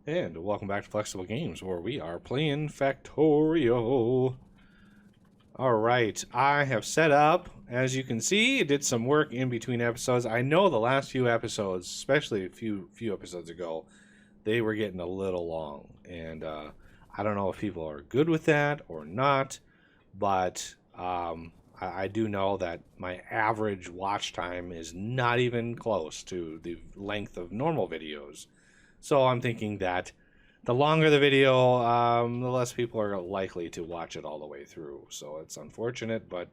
And welcome back to Flexible Games, where we are playing Factorio. Alright, I have set up, as you can see, did some work in between episodes. I know the last few episodes, especially a few episodes ago, they were getting a little long. And I don't know if people are good with that or not, but I do know that my average watch time is not even close to the length of normal videos. So I'm thinking that the longer the video, the less people are likely to watch it all the way through. So it's unfortunate, but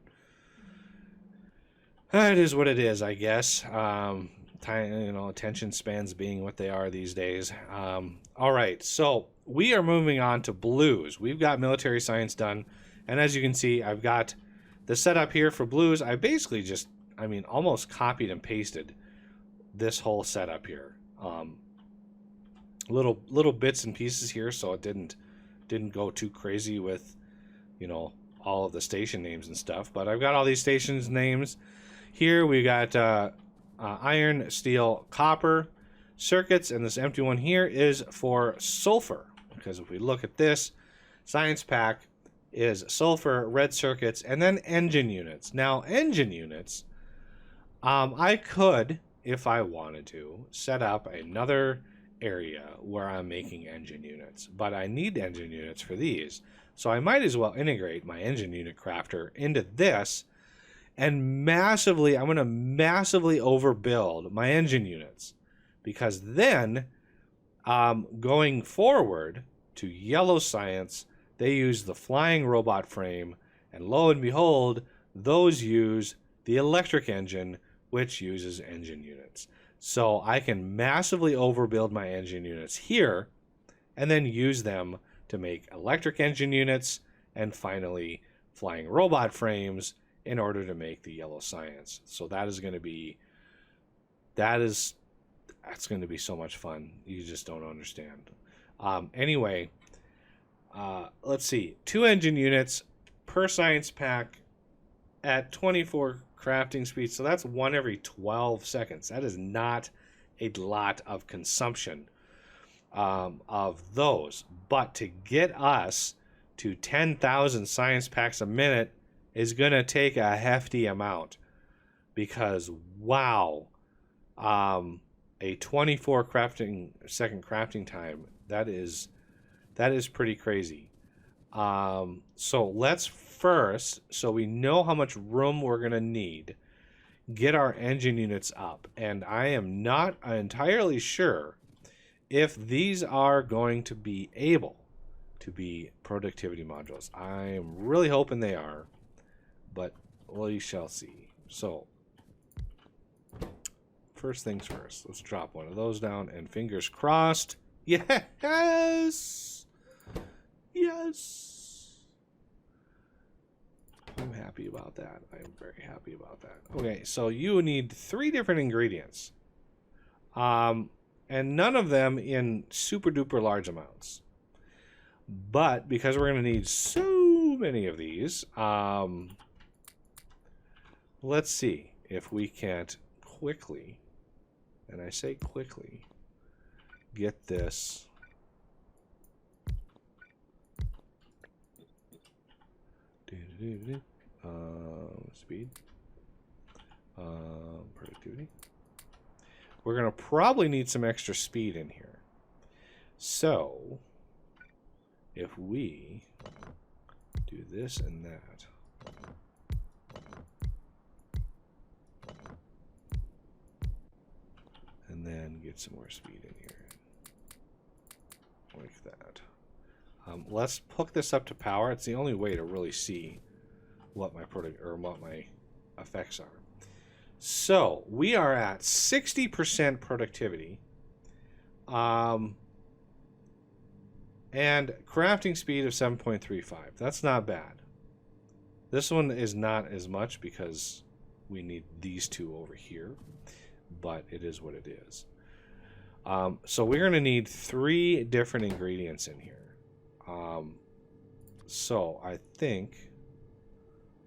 it is what it is, I guess. Time, attention spans being what they are these days. All right, so we are moving on to blues. We've got military science done, and as you can see, I've got the setup here for blues. I basically just, almost copied and pasted this whole setup here. Little bits and pieces here, so it didn't go too crazy with, all of the station names and stuff. But I've got all these stations names here. We got iron, steel, copper circuits, and this empty one here is for sulfur. Because if we look at this, science pack is sulfur, red circuits, and then engine units. Now, engine units, I could, if I wanted to, set up another area where I'm making engine units, but I need engine units for these, so I might as well integrate my engine unit crafter into this, and I'm going to massively overbuild my engine units, because then going forward to yellow science, they use the flying robot frame, and lo and behold, those use the electric engine, which uses engine units. So I can massively overbuild my engine units here and then use them to make electric engine units and finally flying robot frames in order to make the yellow science. So that's going to be so much fun. You just don't understand. Anyway, let's see. 2 engine units per science pack at 24 crafting speed, so that's 1 every 12 seconds. That is not a lot of consumption of those, but to get us to 10,000 science packs a minute is going to take a hefty amount, because wow, a 24 second crafting time, that is pretty crazy. So let's first, so we know how much room we're going to need, get our engine units up. And I am not entirely sure if these are going to be able to be productivity modules. I'm really hoping they are, but we shall see. So first things first, let's drop one of those down, and fingers crossed. Yes! Yes! I'm happy about that. I'm very happy about that. Okay, so you need 3 different ingredients. And none of them in super duper large amounts. But because we're going to need so many of these, let's see if we can't quickly, and I say quickly, get this speed, productivity. We're gonna probably need some extra speed in here, so if we do this and that, and then get some more speed in here like that. Let's hook this up to power. It's the only way to really see what my effects are. So we are at 60% productivity, and crafting speed of 7.35. That's not bad. This one is not as much because we need these 2 over here, but it is what it is. So we're going to need 3 different ingredients in here. So I think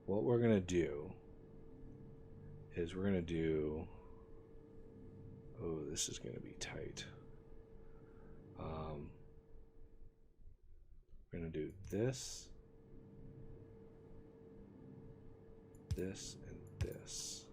what we're going to do is we're going to do... Oh, this is going to be tight. going to do this, this, and this.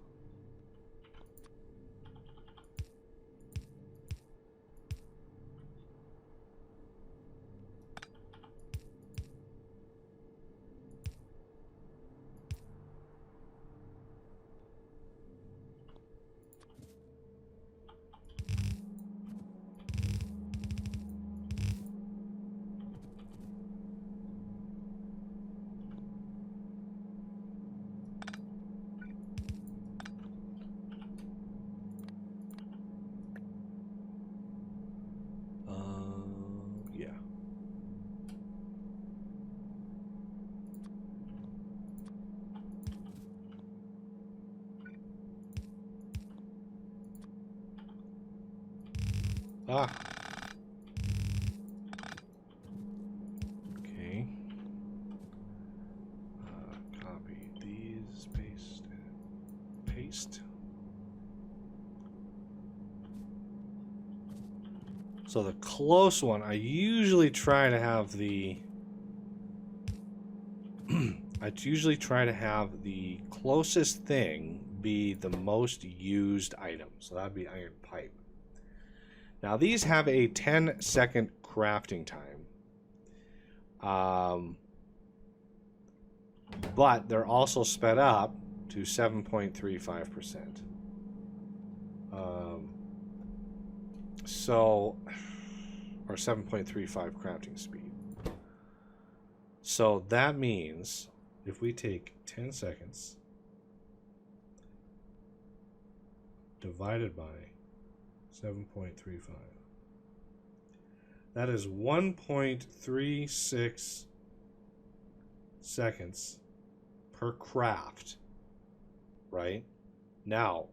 Yeah. Ah. Okay. Copy these, paste, and paste. So the close one, I usually try to have the closest thing be the most used item. So that'd be iron pipe. Now these have a 10-second crafting time. But they're also sped up to 7.35%. So, or 7.35 crafting speed. So that means if we take 10 seconds divided by 7.35, that is 1.36 seconds per craft, right? Now,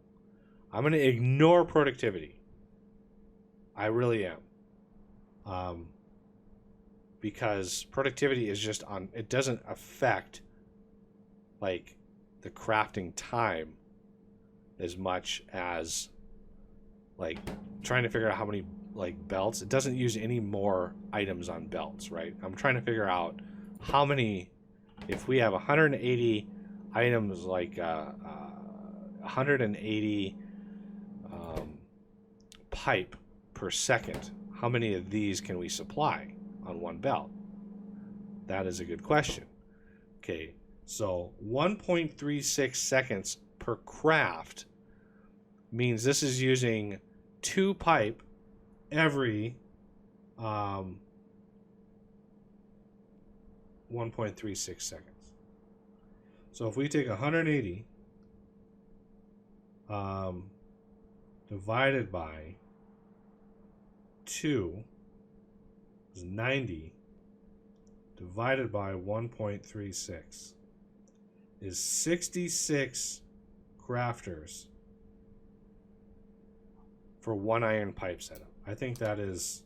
I'm going to ignore productivity. I really am. Because productivity is just on, it doesn't affect like the crafting time as much as like trying to figure out how many like belts. It doesn't use any more items on belts, right? I'm trying to figure out how many, if we have 180 items, like 180 pipe per second, how many of these can we supply on one belt? That is a good question. Okay, so 1.36 seconds per craft means this is using 2 pipe every 1.36 seconds. So if we take 180 divided by 2 is 90, divided by 1.36 is 66 crafters for one iron pipe setup. I think that is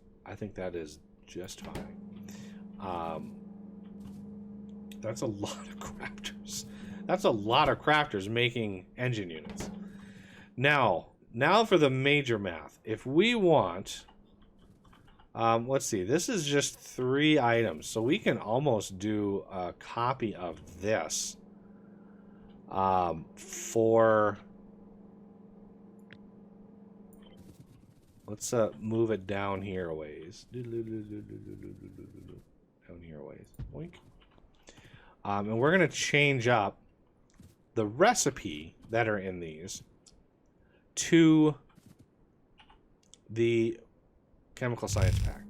just fine. That's a lot of crafters. That's a lot of crafters making engine units. Now for the major math. If we want, let's see, this is just 3 items, so we can almost do a copy of this for, let's move it down here a ways. Down here a ways. Boink. And we're going to change up the recipe that are in these to the chemical science pack.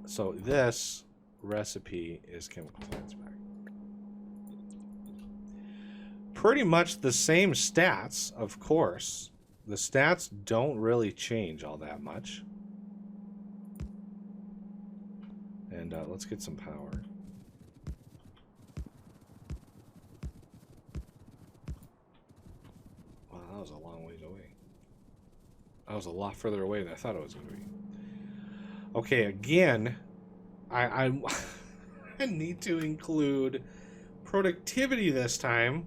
So this recipe is chemical science pack. Pretty much the same stats, of course. The stats don't really change all that much. And let's get some power. Wow, that was a long ways away. That was a lot further away than I thought it was going to be. Okay, again, I need to include productivity this time.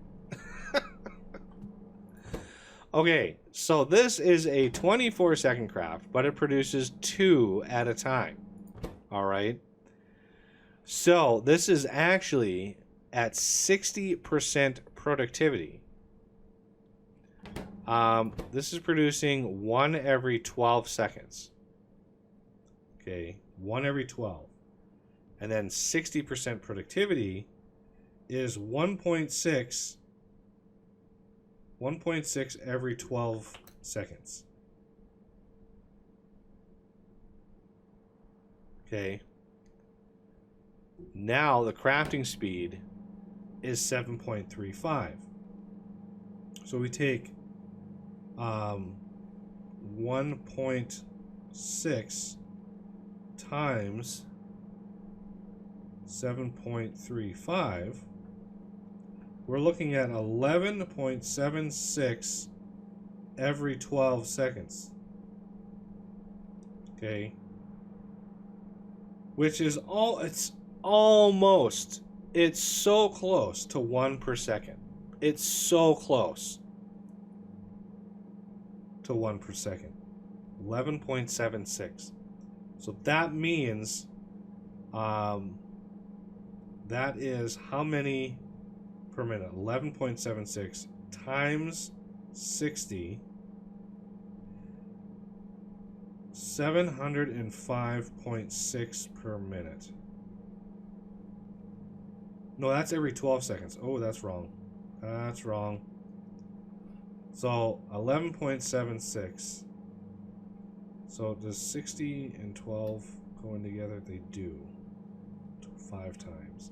Okay, so this is a 24-second craft, but it produces 2 at a time. All right. So this is actually at 60% productivity. This is producing 1 every 12 seconds. Okay, 1 every 12. And then 60% productivity is 1.6 every 12 seconds. Okay. Now the crafting speed is 7.35. So we take 1.6 times 7.35. We're looking at 11.76 every 12 seconds. Okay. Which is it's so close to 1 per second. It's so close to 1 per second. 11.76. So that means that is how many per minute? 11.76 times 60. 705.6 per minute. No, that's every 12 seconds. Oh, that's wrong. That's wrong. So 11.76. So does 60 and 12 going together? They do. 5 times.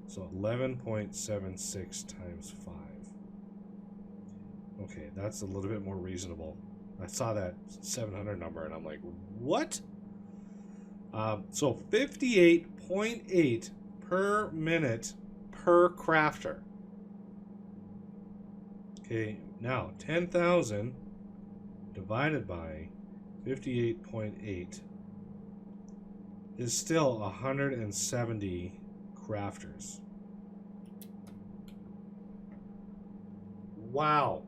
So 11.76 times 5. Okay, that's a little bit more reasonable. I saw that 700 number and I'm like, what? So 58.8 per minute per crafter. Okay, now 10,000 divided by 58.8 is still 170 crafters. Wow.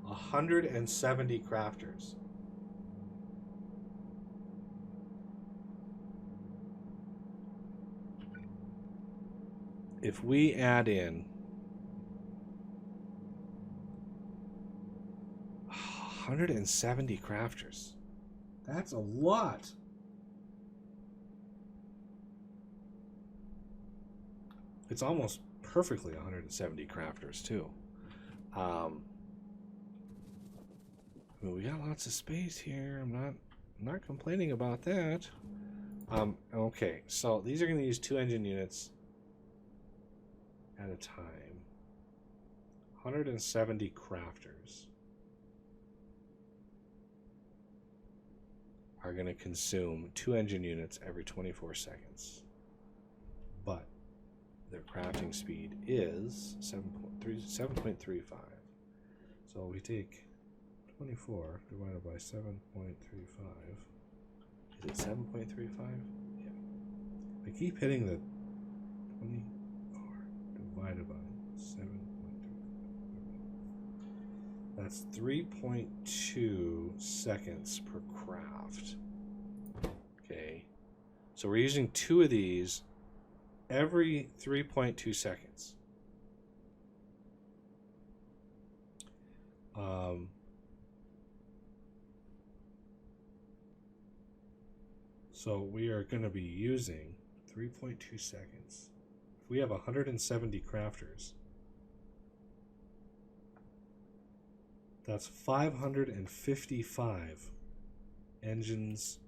170 crafters. If we add in 170 crafters, that's a lot. It's almost perfectly 170 crafters too. I mean, we got lots of space here. I'm not complaining about that. Okay, so these are going to use 2 engine units at a time. 170 crafters are going to consume 2 engine units every 24 seconds. But their crafting speed is 7.35. So we take 24 divided by 7.35. Is it 7.35? Yeah. I keep hitting the 24 divided by 7.35. That's 3.2 seconds per craft. Okay. So we're using 2 of these every 3.2 seconds. So we are going to be using 3.2 seconds. If we have 170 crafters, that's 555 engines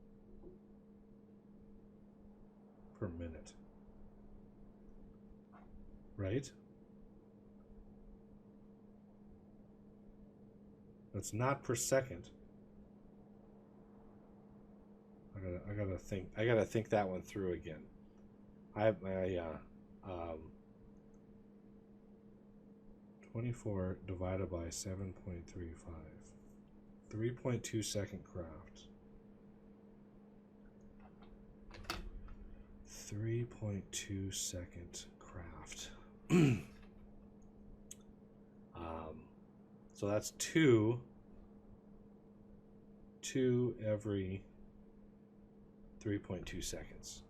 per minute. Right? That's not per second. I gotta think that one through again. 24 divided by 7.35. 3.2 second craft. 3.2 second craft. So that's two 2 every 3.2 seconds.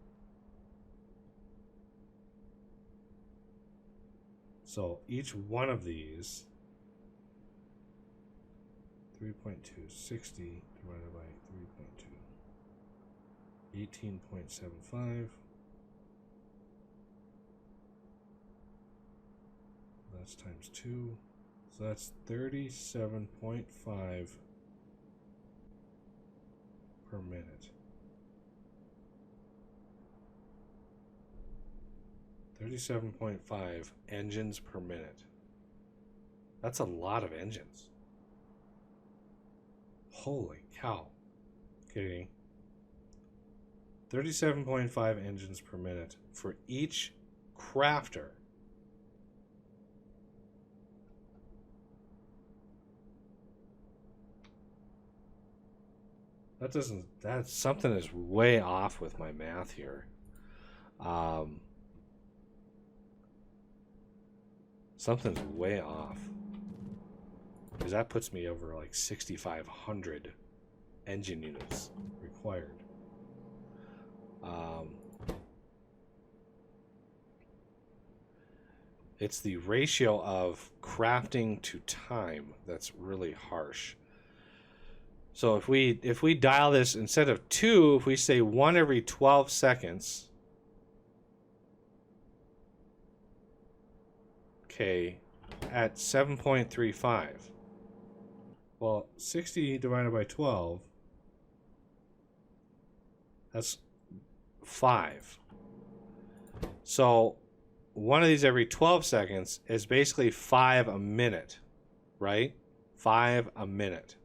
So each one of these, 3.2, 60 divided by 3.2, 18.75. That's times 2. So that's 37.5 per minute. 37.5 engines per minute. That's a lot of engines. Holy cow. Okay. 37.5 engines per minute for each crafter. That's something is way off with my math here. Something's way off. Because that puts me over like 6,500 engine units required. It's the ratio of crafting to time that's really harsh. So if we dial this, instead of 2, if we say 1 every 12 seconds, okay, at 7.35. Well, 60 divided by 12, that's 5. So one of these every 12 seconds is basically 5 a minute, right? 5 a minute.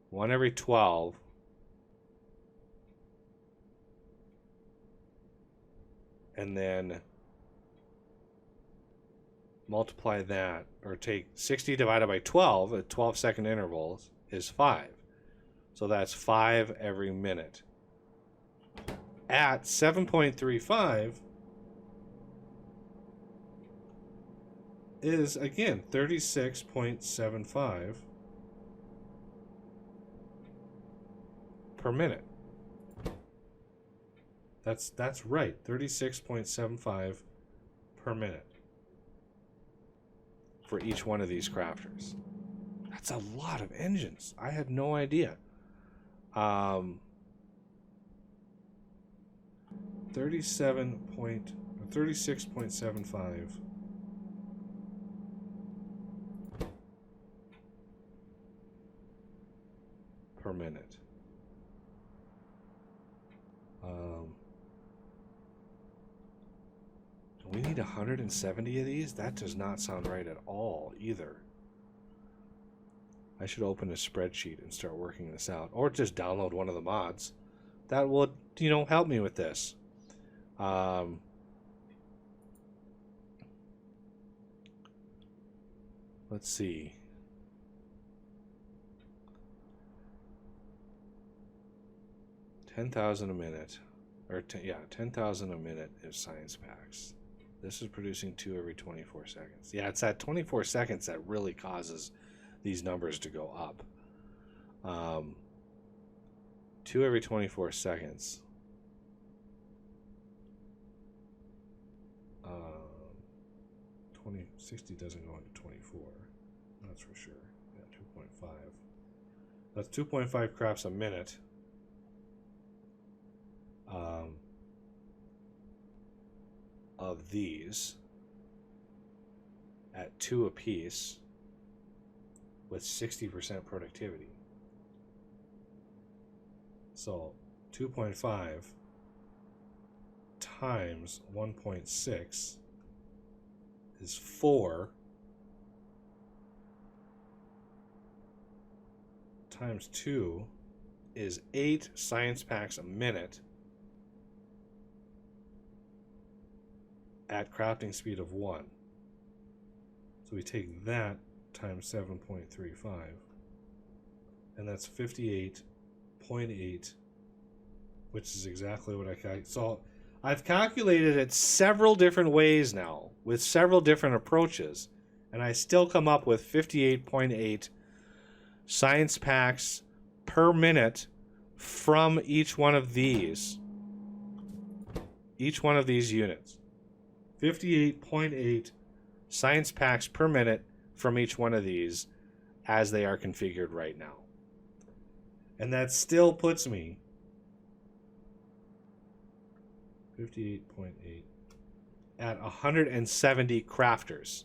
1 every 12. And then multiply that, or take 60 divided by 12 at 12-second intervals is 5. So that's 5 every minute. At 7.35 is, again, 36.75 per minute. That's right, 36.75 per minute for each one of these crafters. That's a lot of engines. I had no idea. 36.75 per minute. We need 170 of these? That does not sound right at all either. I should open a spreadsheet and start working this out, or just download one of the mods. That would, help me with this. Let's see. $10,000 a minute, or 10,000 a minute is science packs. This is producing 2 every 24 seconds. Yeah, it's that 24 seconds that really causes these numbers to go up. 2 every 24 seconds. 60 doesn't go into 24. That's for sure. Yeah, 2.5. That's 2.5 crafts a minute. Of these at 2 apiece with 60% productivity. So 2.5 times 1.6 is 4 times 2 is 8 science packs a minute at crafting speed of 1. So we take that times 7.35, and that's 58.8, which is exactly what I calculated. So I've calculated it several different ways now with several different approaches, and I still come up with 58.8 science packs per minute from each one of these. Each one of these units. 58.8 science packs per minute from each one of these as they are configured right now. And that still puts me 58.8 at 170 crafters.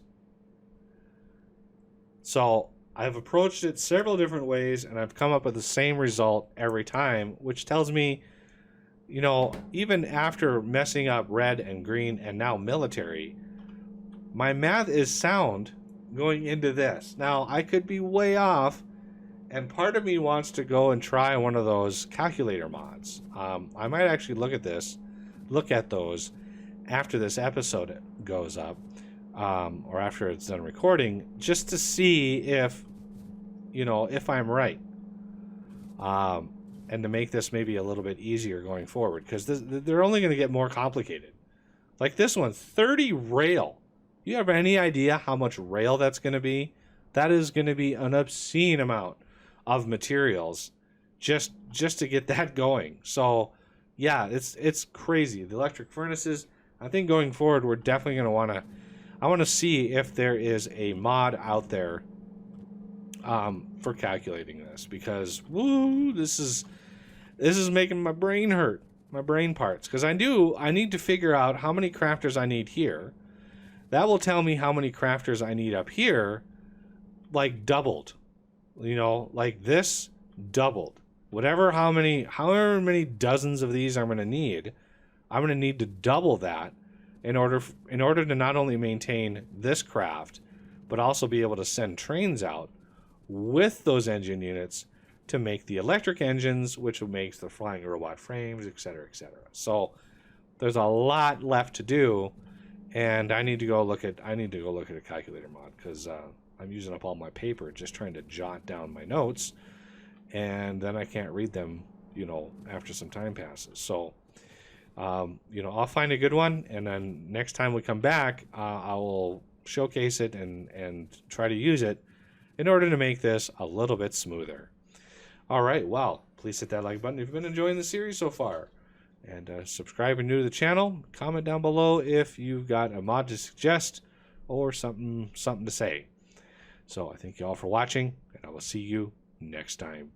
So I've approached it several different ways and I've come up with the same result every time, which tells me, you know, even after messing up red and green and now military, my math is sound going into this. Now, I could be way off, and part of me wants to go and try one of those calculator mods. I might actually look at those after this episode goes up, or after it's done recording, just to see if, you know, if I'm right. And to make this maybe a little bit easier going forward, because they're only going to get more complicated. Like this one, 30 rail. You have any idea how much rail that's going to be? That is going to be an obscene amount of materials just to get that going. So yeah, it's crazy. The electric furnaces, I think going forward, we're definitely going to want to, I want to see if there is a mod out there for calculating this, because woo, this is making my brain hurt, my brain parts, because I need to figure out how many crafters I need here. That will tell me how many crafters I need up here, like doubled, you know, like this doubled. However many dozens of these I'm going to need to double that in order to not only maintain this craft, but also be able to send trains out with those engine units to make the electric engines, which makes the flying robot frames, etc., etc. So there's a lot left to do, and I need to go look at a calculator mod, because I'm using up all my paper just trying to jot down my notes, and then I can't read them, you know, after some time passes. So you know, I'll find a good one, and then next time we come back, I will showcase it and try to use it in order to make this a little bit smoother. All right, well, please hit that like button if you've been enjoying the series so far. And subscribe if you're new to the channel. Comment down below if you've got a mod to suggest or something to say. So I thank you all for watching, and I will see you next time.